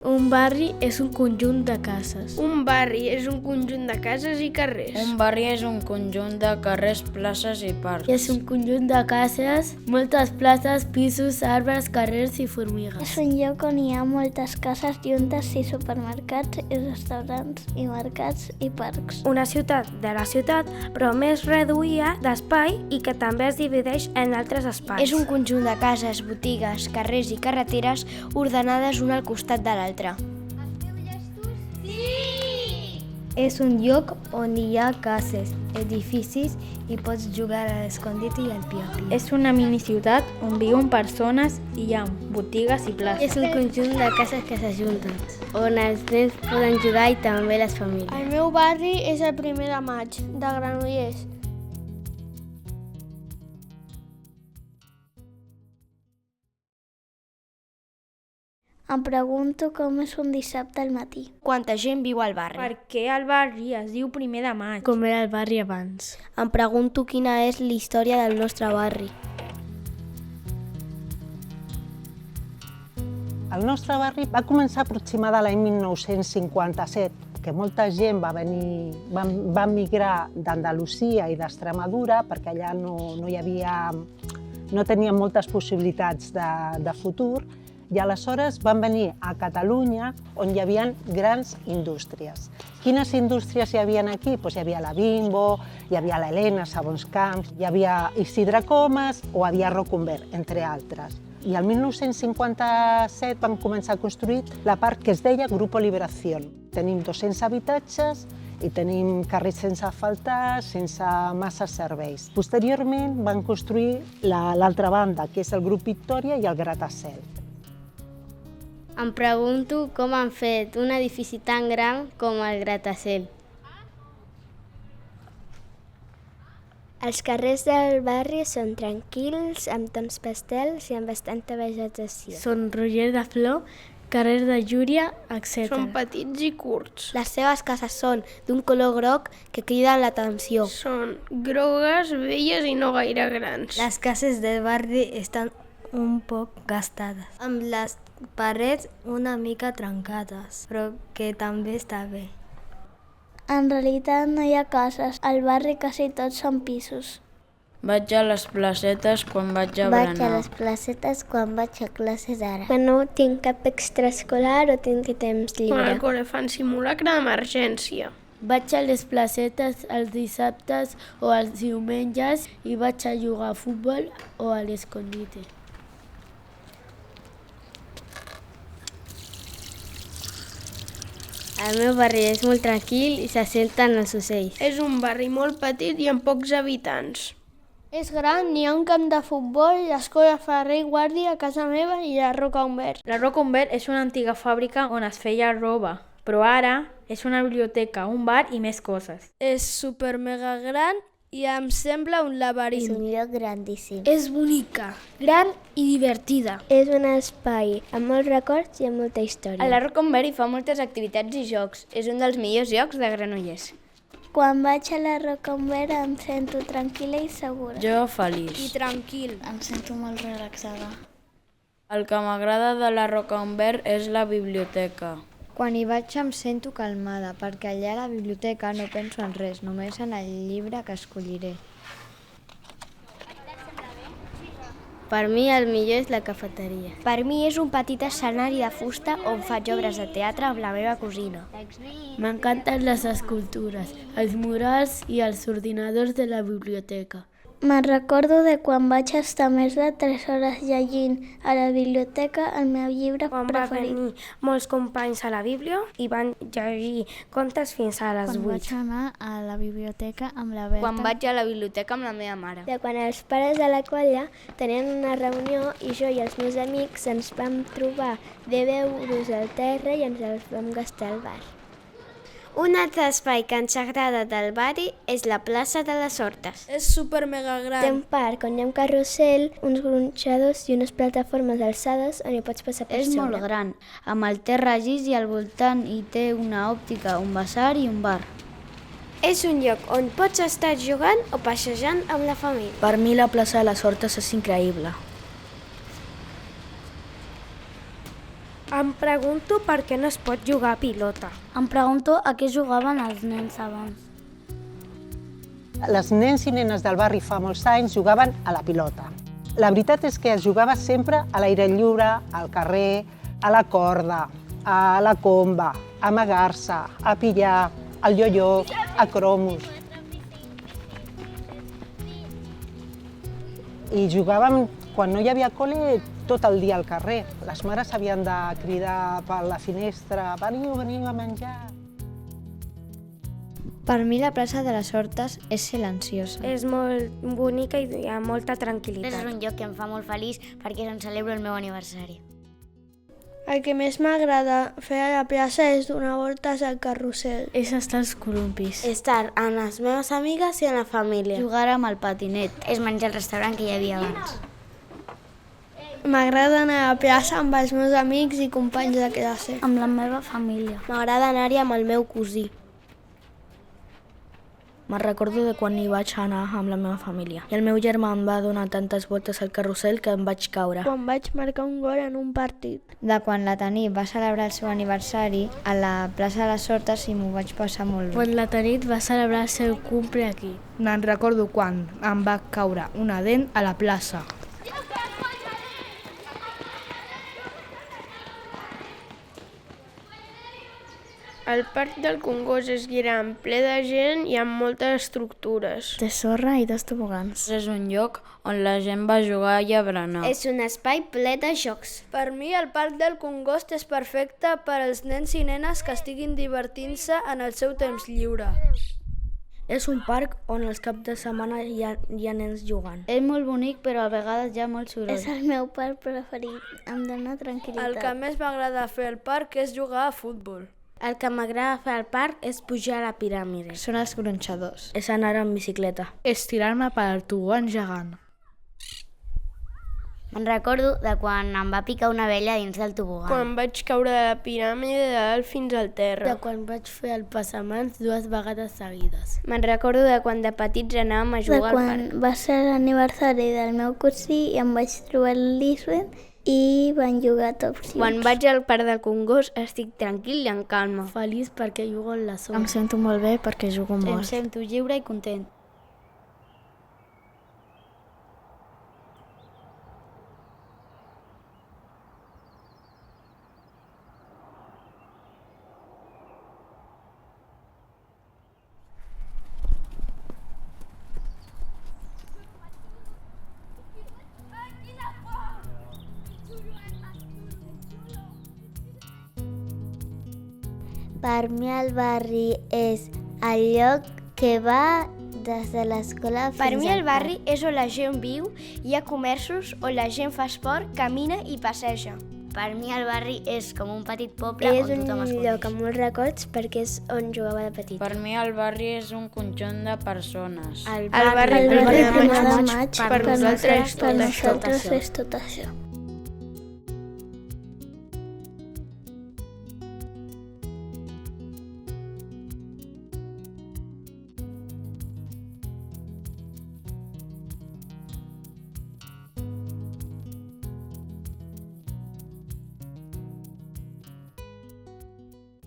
Un barri és un conjunt de cases. Un barri és un conjunt de cases i carrers. Un barri és un conjunt de carrers, places i parcs. És un conjunt de cases, moltes places, pisos, arbres, carrers i formigues. És un lloc on hi ha moltes cases juntes i supermercats i restaurants i mercats i parcs. Una ciutat de la ciutat, però més reduïda d'espai i que també es divideix en altres espais. És un conjunt de cases, botigues, carrers i carreteres ordenades una al costat de l'altre. És un lloc on hi ha cases, edificis i pots jugar a l'escondit i al pia-pia. És una miniciutat on viuen persones i hi ha botigues i places. És un conjunt de cases que s'ajunten, on els nens poden jugar i també les famílies. El meu barri és el 1 de maig, de Granollers. Em pregunto com és un dissabte al matí. Quanta gent viu al barri? Per què el barri es diu 1 de maig? Com era el barri abans? Em pregunto quina és la història del nostre barri. El nostre barri va començar aproximadament l'any 1957, que molta gent va migrar d'Andalusia i d'Extremadura perquè allà no tenien moltes possibilitats de futur, i aleshores van venir a Catalunya on hi havia grans indústries. Quines indústries hi havia aquí? Hi havia la Bimbo, hi havia l'Helena, Sabons Camps, hi havia Isidre Comas o havia Rocumber, entre altres. I el 1957 vam començar a construir la part que es deia Grupo Liberación. Tenim 200 habitatges i tenim carrers sense asfaltar, sense massa serveis. Posteriorment van construir l'altra banda, que és el Grup Victòria i el Gratacel. Em pregunto com han fet un edifici tan gran com el Gratacel. Els carrers del barri són tranquils, amb tons pastels i amb bastanta vegetació. Són Roger de Flor, carrer de Llúria, etc. Són petits i curts. Les seves cases són d'un color groc que criden l'atenció. Són grogues, velles i no gaire grans. Les cases del barri estan un poc gastades, amb les parets una mica trencades, però que també està bé. En realitat no hi ha cases, al barri quasi tots són pisos. Vaig a les placetes quan vaig a berenar. Vaig a les placetes quan vaig a classes ara. Quan no tinc cap extraescolar o tinc temps Quan lliure. al col·le fan simulacre d'emergència. Vaig a les placetes els dissabtes o els diumenges i vaig a jugar a futbol o a l'escondite. El meu barri és molt tranquil i se senten els ocells. És un barri molt petit i amb pocs habitants. És gran, hi ha un camp de futbol, l'escola Ferrer i Guàrdia a casa meva i la Rocumber. La Rocumber és una antiga fàbrica on es feia roba, però ara és una biblioteca, un bar i més coses. És super mega gran i em sembla un És laberint. un lloc grandíssim. És bonica, gran i divertida. És un espai amb molts records i amb molta història. A la Rocumber hi fa moltes activitats i jocs. És un dels millors llocs de Granollers. Quan vaig a la Rocumber em sento tranquil·la i segura. Jo feliç. I tranquil. Em sento molt relaxada. El que m'agrada de la Rocumber és la biblioteca. Quan hi vaig em sento calmada, perquè allà a la biblioteca no penso en res, només en el llibre que escolliré. Per mi el millor és la cafeteria. Per mi és un petit escenari de fusta on faig obres de teatre amb la meva cosina. M'encanten les escultures, els murals i els ordinadors de la biblioteca. Me'n recordo de quan vaig estar més de 3 hores llegint a la biblioteca el meu llibre Quan va preferit. venir molts companys a la Bíblia i van llegir contes fins a les 8. anar a la biblioteca amb la Berta. Quan vaig a la biblioteca amb la meva mare. De quan els pares de la colla tenien una reunió i jo i els meus amics ens vam trobar 10 euros al terra i ens els vam gastar al bar. Un altre espai que ens agrada del barri és la plaça de les Hortes. És super mega Té gran. un parc on hi ha un carrusel, uns gronxadors i unes plataformes alçades on hi pots passar per És sobre. molt gran, amb el terra llis i al voltant hi té una òptica, un basar i un bar. És un lloc on pots estar jugant o passejant amb la família. Per mi la plaça de les Hortes és increïble. Em pregunto per què no es pot jugar a pilota. Em pregunto a què jugaven els nens abans. Les nens i nenes del barri fa molts anys jugaven a la pilota. La veritat és que es jugava sempre a l'aire lliure, al carrer, a la corda, a la comba, a amagar-se, a pillar, al ioió, a cromos. I jugàvem, quan no hi havia col·le, tot el dia al carrer. Les mares havien de cridar per la finestra, veniu a menjar. Per mi la plaça de les Hortes és silenciosa. És molt bonica i hi ha molta És tranquil·litat. un lloc que em fa molt feliç perquè és on celebro el meu aniversari. El que més m'agrada fer a la plaça és donar voltes al carrusel. És estar als columpis. Estar amb les meves amigues i amb la família. Jugar amb el patinet. És menjar al restaurant que hi havia abans. M'agrada anar a la plaça amb els meus amics i companys de classe. Amb la meva família. M'agrada anar-hi amb el meu cosí. Me'n recordo de quan hi vaig anar amb la meva família. I el meu germà em va donar tantes voltes al carrusel que em vaig caure. Quan vaig marcar un gol en un partit. De quan la Tanit va celebrar el seu aniversari a la plaça de les Hortes i m'ho vaig passar molt bé. Quan la Tanit va celebrar el seu cumple aquí. Me'n recordo quan em va caure una dent a la plaça. El parc del Congost és gran, ple de gent i amb moltes estructures. Té sorra i dos tobogans. És un lloc on la gent va jugar i a berenar. És un espai ple de jocs. Per mi el parc del Congost és perfecte per als nens i nenes que estiguin divertint-se en el seu temps lliure. És un parc on els caps de setmana hi ha nens jugant. És molt bonic, però a vegades hi ha molt soroll. És el meu parc preferit, em dona tranquil·litat. El que més m'agrada fer al parc és jugar a futbol. El que m'agrada fer al parc és pujar a la piràmide. Són els gronxadors. És anar amb bicicleta. És tirar-me pel tobogan gegant. Me'n recordo de quan em va picar una abella dins del tobogan. Quan vaig caure de la piràmide de dalt fins al terra. quan vaig fer el passamans 2 vegades seguides. Me'n recordo de quan de petits anàvem a De jugar al quan parc. va ser l'aniversari del meu cosí i em vaig trobar l'Iswen i van jugar tots junts. Quan vaig al parc del Congost estic tranquil i en calma. Feliç perquè jugo en la zona. Em sento molt bé perquè jugo Em molt. sento lliure i content. Per mi el barri és el lloc que va des de l'escola fins Per mi al el barri és on la gent viu, hi ha comerços, on la gent fa esport, camina i passeja. Per mi el barri és com un petit poble És on tothom es un lloc coneix. amb molts records perquè és on jugava de petit. Per mi el barri és un conjunt de persones. El barri El Primer barri de Primer de Maig, Maig per nosaltres per tot nosaltres això. és tot això.